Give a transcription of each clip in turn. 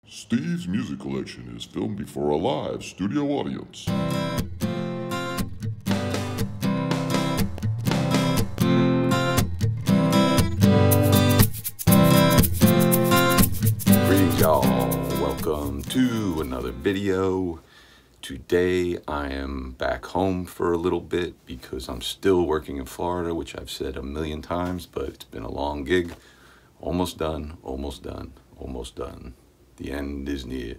Steve's music collection is filmed before a live studio audience. Greetings, y'all. Welcome to another video. Today I am back home for a little bit because I'm still working in Florida, which I've said a million times, but it's been a long gig. Almost done, almost done, almost done. The end is near.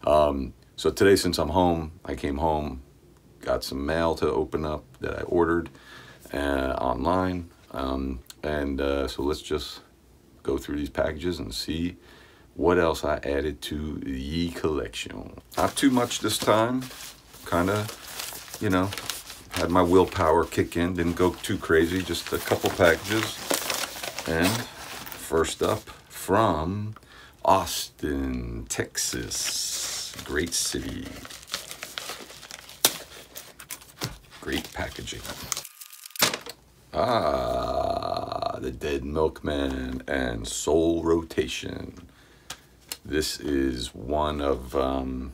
So today, since I'm home, I came home, got some mail to open up that I ordered online. So let's just go through these packages and see what else I added to the collection. Not too much this time. Kind of, had my willpower kick in. Didn't go too crazy. Just a couple packages. And first up, from Austin, Texas. Great city. Great packaging. The Dead Milkmen and Soul Rotation. This is one of, the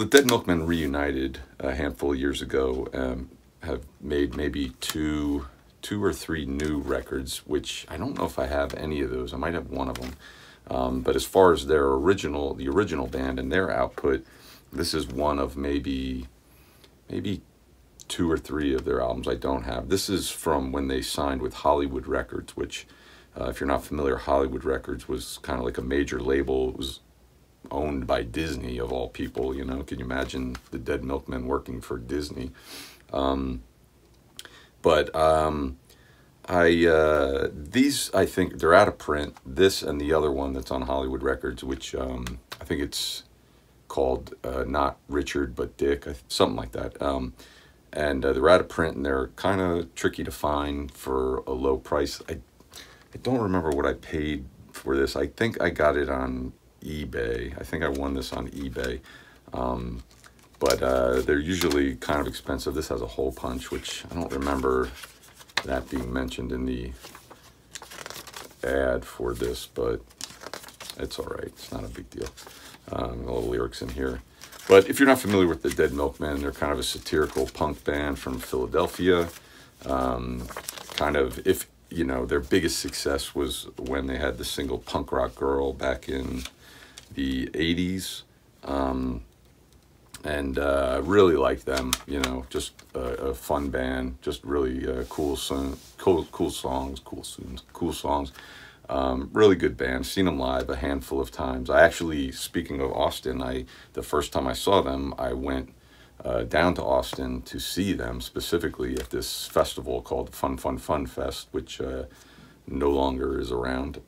Dead Milkmen reunited a handful of years ago, have made maybe two or three new records, which I don't know if I have any of those. I might have one of them. But as far as the original band and their output, this is one of maybe two or three of their albums I don't have. This is from when they signed with Hollywood Records, which, if you're not familiar, Hollywood Records was kind of like a major label. It was owned by Disney, of all people. Can you imagine the Dead Milkmen working for Disney? These, I think, they're out of print. This and the other one that's on Hollywood Records, which I think it's called not Richard but Dick, something like that. They're out of print, and they're kind of tricky to find for a low price. I don't remember what I paid for this. I think I got it on eBay. I think I won this on eBay. They're usually kind of expensive. This has a hole punch, which I don't remember that being mentioned in the ad for this, but it's all right. It's not a big deal. All the lyrics in here. But if you're not familiar with the Dead Milkmen, they're kind of a satirical punk band from Philadelphia. Their biggest success was when they had the single Punk Rock Girl back in the 80s. Really liked them, just a fun band, just really cool songs. Really good band. Seen them live a handful of times. I actually, speaking of Austin, the first time I saw them, I went down to Austin to see them specifically at this festival called Fun Fest, which no longer is around.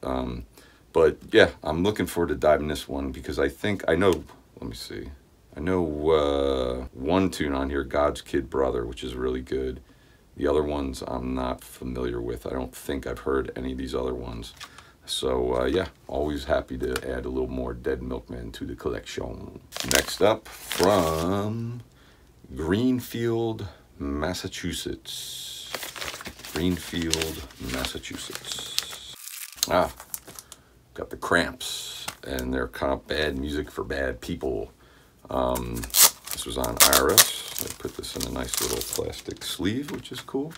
But yeah, I'm looking forward to diving this one because I know one tune on here, God's Kid Brother, which is really good. The other ones I'm not familiar with. I don't think I've heard any of these other ones. So yeah, always happy to add a little more Dead Milkmen to the collection. Next up, from Greenfield, Massachusetts. Greenfield, Massachusetts. Got the Cramps and their Bad Music for Bad People. This was on IRS. I put this in a nice little plastic sleeve, which is cool.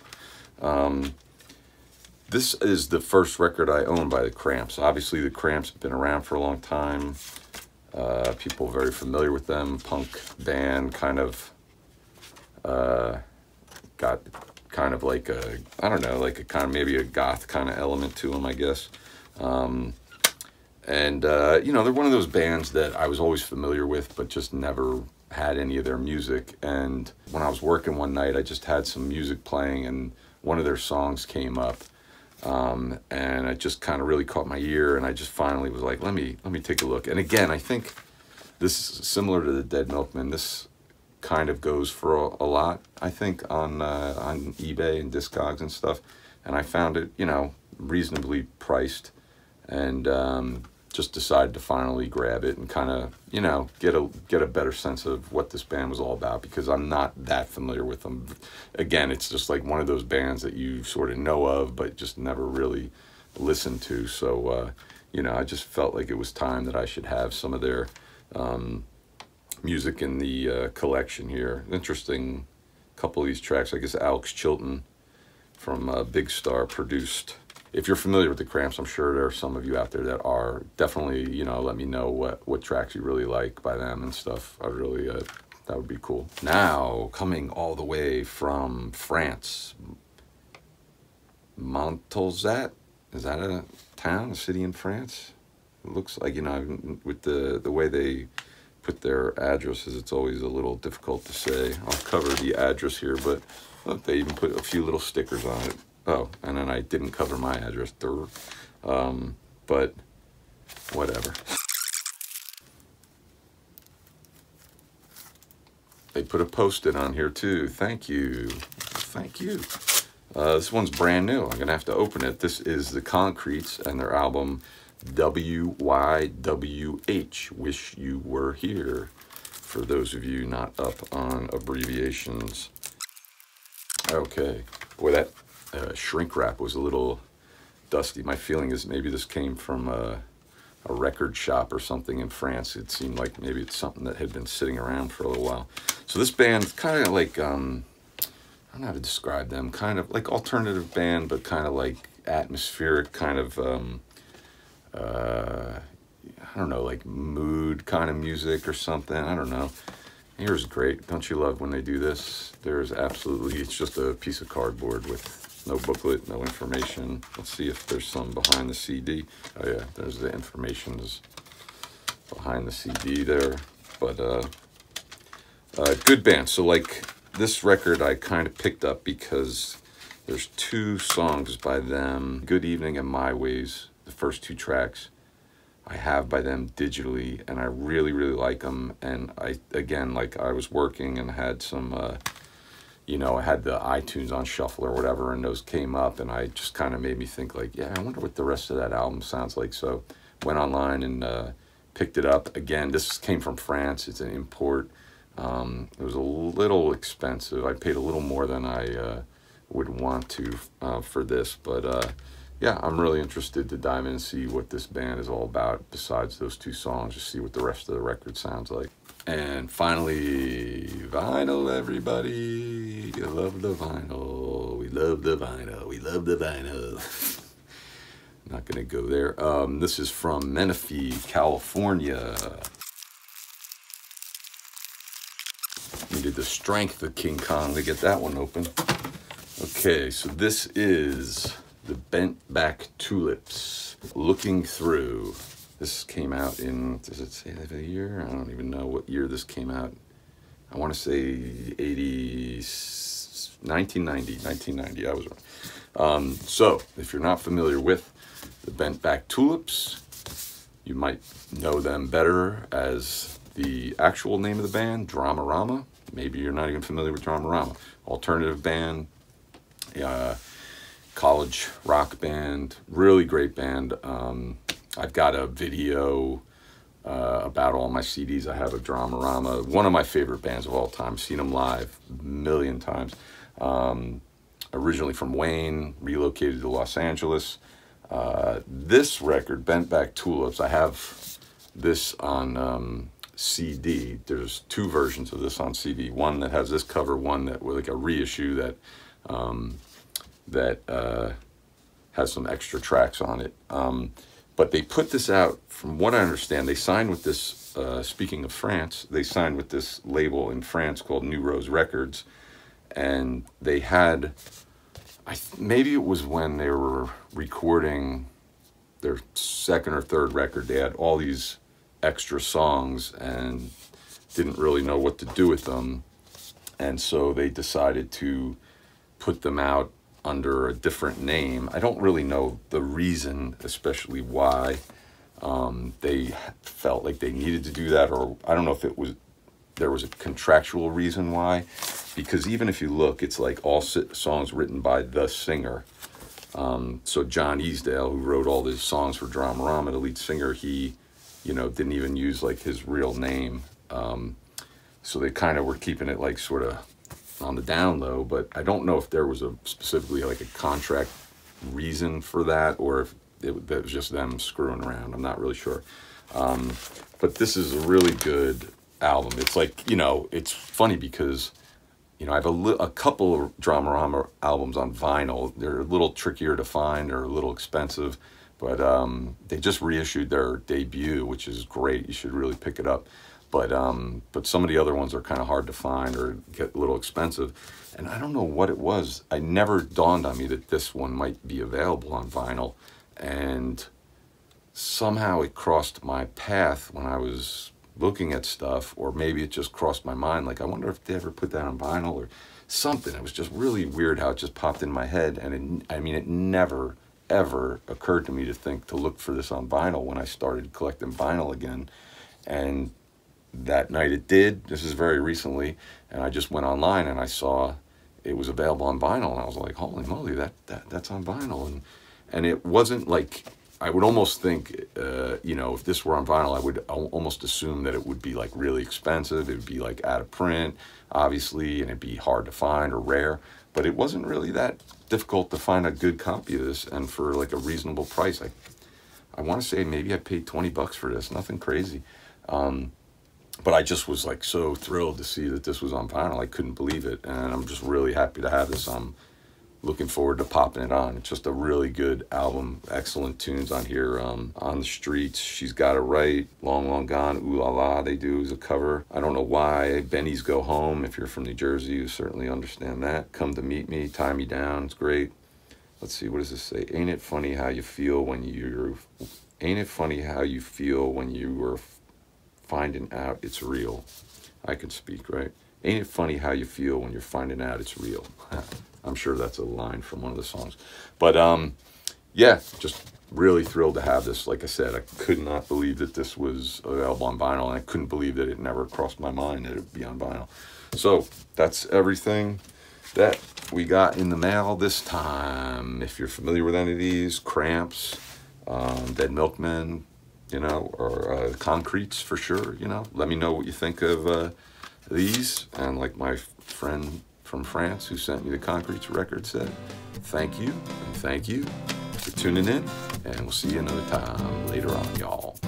This is the first record I own by the Cramps. Obviously, the Cramps have been around for a long time. People very familiar with them. Punk band, got kind of like maybe a goth kind of element to them, I guess. They're one of those bands that I was always familiar with, but just never had any of their music. And when I was working one night, I just had some music playing, and one of their songs came up, and it just kind of really caught my ear, and I just finally was like, let me take a look. And again, I think this is similar to the Dead Milkmen. This kind of goes for a lot, I think, on eBay and Discogs and stuff. And I found it, reasonably priced, and just decided to finally grab it and kind of, get a better sense of what this band was all about, because I'm not that familiar with them. Again, it's just like one of those bands that you sort of know of, but just never really listened to. So you know, I just felt like it was time that I should have some of their music in the collection here. Interesting couple of these tracks. I guess Alex Chilton from Big Star produced. If you're familiar with the Cramps, I'm sure there are some of you out there that are. Definitely, you know, let me know what tracks you really like by them and stuff. I really, that would be cool. Now, coming all the way from France, Montauxat, is that a town, a city in France? It looks like, you know, with the way they put their addresses, it's always a little difficult to say. I'll cover the address here, but look, they even put a few little stickers on it. Oh, and then I didn't cover my address, but whatever. They put a Post-it on here too. Thank you. Thank you. This one's brand new. I'm going to have to open it. This is the Concretes and their album WYWH, Wish You Were Here, for those of you not up on abbreviations. Okay. Boy, that shrink wrap was a little dusty. My feeling is maybe this came from a record shop or something in France. It seemed like maybe it's something that had been sitting around for a little while. So this band's kind of like, I don't know how to describe them, kind of like alternative band, but kind of like atmospheric, kind of, I don't know, like mood kind of music or something. I don't know. Here's great. Don't you love when they do this? There's absolutely, it's just a piece of cardboard with no booklet, no information. Let's see if there's some behind the CD. Oh yeah, there's the information's behind the CD there. But good band. So like this record I kind of picked up because there's two songs by them, Good Evening and My Ways, the first two tracks I have by them digitally, and I really, really like them. And I, again, like I was working and had some, you know, I had the iTunes on shuffle or whatever, and those came up, and I just kind of made me think like, yeah, I wonder what the rest of that album sounds like. So went online and picked it up. Again, this came from France. It's an import. It was a little expensive. I paid a little more than I would want to for this, but yeah, I'm really interested to dive in and see what this band is all about besides those two songs, just see what the rest of the record sounds like. And finally, vinyl, everybody. You love the vinyl. We love the vinyl. We love the vinyl. Not going to go there. This is from Menifee, California. Needed the strength of King Kong to get that one open. Okay, so this is the Bent Back Tulips. Looking Through. This came out in, does it say the year? I don't even know what year this came out. I want to say 1990, I was wrong. So, if you're not familiar with the Bent Back Tulips, you might know them better as the actual name of the band, Dramarama. Maybe you're not even familiar with Dramarama. Alternative band, college rock band, really great band. I've got a video about all my CDs I have of Dramarama. One of my favorite bands of all time. Seen them live a million times. Originally from Wayne, relocated to Los Angeles. This record, Bent Back Tulips, I have this on CD. There's two versions of this on CD. One that has this cover, one that with like a reissue that has some extra tracks on it. But they put this out, from what I understand, they signed with this, speaking of France, they signed with this label in France called New Rose Records. And they had, maybe it was when they were recording their second or third record, they had all these extra songs and didn't really know what to do with them. And so they decided to put them out under a different name. I don't really know the reason, especially why they felt like they needed to do that, or I don't know if it was, there was a contractual reason why, because even if you look, it's like all songs written by the singer. So John Easdale, who wrote all the songs for Dramarama, the lead singer, he, you know, didn't even use like his real name. So they kind of were keeping it like sort of on the down low, but I don't know if there was a specifically like a contract reason for that, or if that was just them screwing around. I'm not really sure. But this is a really good album. It's like, you know, it's funny because, you know, I have a couple of Dramarama albums on vinyl. They're a little trickier to find or a little expensive, but they just reissued their debut, which is great. You should really pick it up. But some of the other ones are kind of hard to find or get a little expensive. And I don't know what it was. It never dawned on me that this one might be available on vinyl. And somehow it crossed my path when I was looking at stuff, or maybe it just crossed my mind. Like, I wonder if they ever put that on vinyl or something. It was just really weird how it just popped in my head. And it never, ever occurred to me to think to look for this on vinyl when I started collecting vinyl again. And that night it did. This is very recently, and I just went online and I saw it was available on vinyl, and I was like, holy moly, that's on vinyl. And it wasn't like, I would almost think, you know, if this were on vinyl, I would almost assume that it would be like really expensive. It would be like out of print, obviously, and it'd be hard to find or rare. But it wasn't really that difficult to find a good copy of this, and for like a reasonable price. I want to say maybe I paid $20 for this, nothing crazy. But I just was like so thrilled to see that this was on vinyl. I couldn't believe it, and I'm just really happy to have this. I'm looking forward to popping it on. It's just a really good album. Excellent tunes on here. On the Streets, She's Got It Right, Long Long Gone, Ooh La La, they do as a cover. I don't know why. Benny's Go Home, if you're from New Jersey, you certainly understand that. Come to Meet Me, Tie Me Down, it's great. Let's see, what does this say? Ain't it funny how you feel when you're finding out it's real? I can speak, right? Ain't it funny how you feel when you're finding out it's real? I'm sure that's a line from one of the songs. But yeah, just really thrilled to have this. Like I said, I could not believe that this was available on vinyl, and I couldn't believe that it never crossed my mind that it would be on vinyl. So that's everything that we got in the mail this time. If you're familiar with any of these, Cramps, Dead Milkmen, you know, or Concretes for sure, you know. Let me know what you think of these. And like my friend from France who sent me the Concretes record said, thank you, and thank you for tuning in, and we'll see you another time later on, y'all.